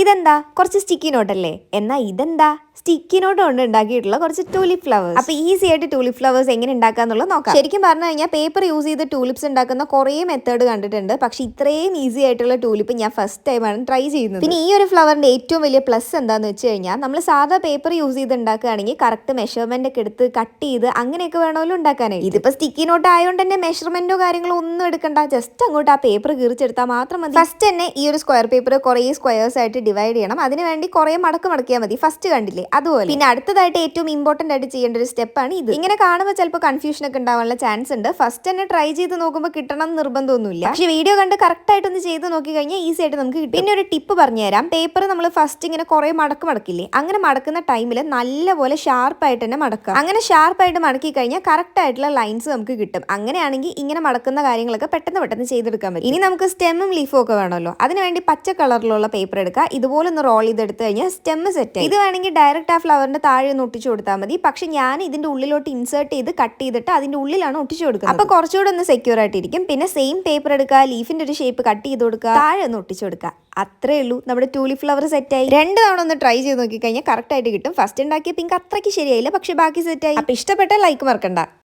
ഇതെന്താ കുറച്ച് സ്റ്റിക്കി നോട്ടല്ലേ? എന്നാ ഇതെന്താ സ്റ്റിക്കി നോട്ട് കൊണ്ട് ഉണ്ടാക്കിയിട്ടുള്ള കുറച്ച് ടൂലിപ്പ് ഫ്ലവേഴ്സ്. അപ്പൊ ഈസി ആയിട്ട് ടൂലിപ്പ് ഫ്ലവേഴ്സ് എങ്ങനെ ഉണ്ടാക്കാന്നുള്ളത് നോക്കാം. ശരിക്കും പറഞ്ഞു കഴിഞ്ഞാൽ പേപ്പർ യൂസ് ചെയ്ത് ടൂലിപ്സ് ഉണ്ടാക്കുന്ന കുറേ മെത്തേഡ് കണ്ടിട്ടുണ്ട്. പക്ഷെ ഇത്രയും ഈസി ആയിട്ടുള്ള ടൂലിപ്പ് ഞാൻ ഫസ്റ്റ് ടൈമാണ് ട്രൈ ചെയ്യുന്നത്. പിന്നെ ഈ ഒരു ഫ്ലവറിന്റെ ഏറ്റവും വലിയ പ്ലസ് എന്താന്ന് വെച്ച് കഴിഞ്ഞാൽ നമ്മൾ സാധാ പേപ്പർ യൂസ് ചെയ്ത് ഉണ്ടാക്കുകയാണെങ്കിൽ കറക്റ്റ് മെഷർമെന്റ് ഒക്കെ എടുത്ത് കട്ട് ചെയ്ത് അങ്ങനെയൊക്കെ വേണമല്ലോ ഉണ്ടാക്കാനായി. ഇതിപ്പോ സ്റ്റിക്കി നോട്ട് ആയതുകൊണ്ട് തന്നെ മെഷർമെന്റോ കാര്യങ്ങളോ ഒന്നും എടുക്കണ്ട. ജസ്റ്റ് അങ്ങോട്ട് ആ പേപ്പർ കീറിച്ചെടുത്താൽ മാത്രം മതി. ഫസ്റ്റ് തന്നെ ഈ ഒരു സ്ക്വയർ പേപ്പർ കുറേ സ്ക്വയേഴ്സ് ആയിട്ട് ഡിവൈഡ് ചെയ്യണം. അതിനുവേണ്ടി കുറേ മടക്കിയാൽ മതി. ഫസ്റ്റ് കണ്ടില്ലേ അതുപോലെ. പിന്നെ അടുത്തതായിട്ട് ഏറ്റവും ഇമ്പോർട്ടന്റ് ആയിട്ട് ചെയ്യേണ്ട ഒരു സ്റ്റെപ്പാണ് ഇത്. ഇങ്ങനെ കാണുമ്പോൾ ചിലപ്പോൾ കൺഫ്യൂഷൻ ഒക്കെ ഉണ്ടാവാനുള്ള ചാൻസ് ഉണ്ട്. ഫസ്റ്റ് തന്നെ ട്രൈ ചെയ്ത് നോക്കുമ്പോൾ കിട്ടണം എന്ന് നിർബന്ധമൊന്നുമില്ല. പക്ഷേ വീഡിയോ കണ്ട് കറക്റ്റ് ആയിട്ടൊന്ന് ചെയ്ത് നോക്കി കഴിഞ്ഞാൽ ഈസി ആയിട്ട് നമുക്ക് കിട്ടും. പിന്നെ ഒരു ടിപ്പ് പറഞ്ഞുതരാം. പേപ്പർ നമ്മൾ ഫസ്റ്റ് ഇങ്ങനെ കുറേ മടക്കില്ലേ, അങ്ങനെ മടക്കുന്ന ടൈമിൽ നല്ലപോലെ ഷാർപ്പായിട്ട് തന്നെ മടക്കുക. അങ്ങനെ ഷാർപ്പായിട്ട് മടക്കി കഴിഞ്ഞാൽ കറക്റ്റ് ആയിട്ടുള്ള ലൈൻസ് നമുക്ക് കിട്ടും. അങ്ങനെയാണെങ്കിൽ ഇങ്ങനെ മടക്കുന്ന കാര്യങ്ങളൊക്കെ പെട്ടെന്ന് ചെയ്തെടുക്കാൻ പറ്റും. ഇനി നമുക്ക് സ്റ്റെമ്മും ലീഫും ഒക്കെ വേണമല്ലോ. അതിനുവേണ്ടി പച്ച കളറിലുള്ള പേപ്പർ എടുക്കുക. ഇതുപോലെ ഒന്ന് റോൾ ചെയ്തെടുത്ത് കഴിഞ്ഞാൽ സ്റ്റെമ്മ് സെറ്റ് ആയി. ഇത് വേണമെങ്കിൽ ഡയറക്റ്റ് ആ ഫ്ലവറിന്റെ താഴെ ഒന്ന് ഒട്ടിച്ചു കൊടുത്താൽ മതി. പക്ഷെ ഞാൻ ഇതിന്റെ ഉള്ളിലോട്ട് ഇൻസേർട്ട് ചെയ്ത് കട്ട് ചെയ്തിട്ട് അതിന്റെ ഉള്ളിലാണ് ഒട്ടിച്ചു കൊടുക്കുന്നത്. അപ്പൊ കുറച്ചുകൂടെ ഒന്ന് സെക്യൂർ ആയിട്ടിരിക്കും. പിന്നെ സെയിം പേപ്പർ എടുക്കുക, ലീഫിന്റെ ഒരു ഷേപ്പ് കട്ട് ചെയ്ത് കൊടുക്കുക, താഴെ ഒന്ന് ഒട്ടിച്ചു കൊടുക്കുക. അത്രേ ഉള്ളൂ, നമ്മുടെ ടൂലിപ്പ് ഫ്ലവർ സെറ്റായി. 2 തവണ ഒന്ന് ട്രൈ ചെയ്ത് നോക്കി കഴിഞ്ഞാൽ കറക്റ്റ് ആയിട്ട് കിട്ടും. ഫസ്റ്റ് ഉണ്ടാക്കിയ പിങ്ക് അത്രയ്ക്ക് ശരിയായില്ല, പക്ഷെ ബാക്കി സെറ്റായി. അപ്പൊ ഇഷ്ടപ്പെട്ട ലൈക്ക് മറക്കണ്ട.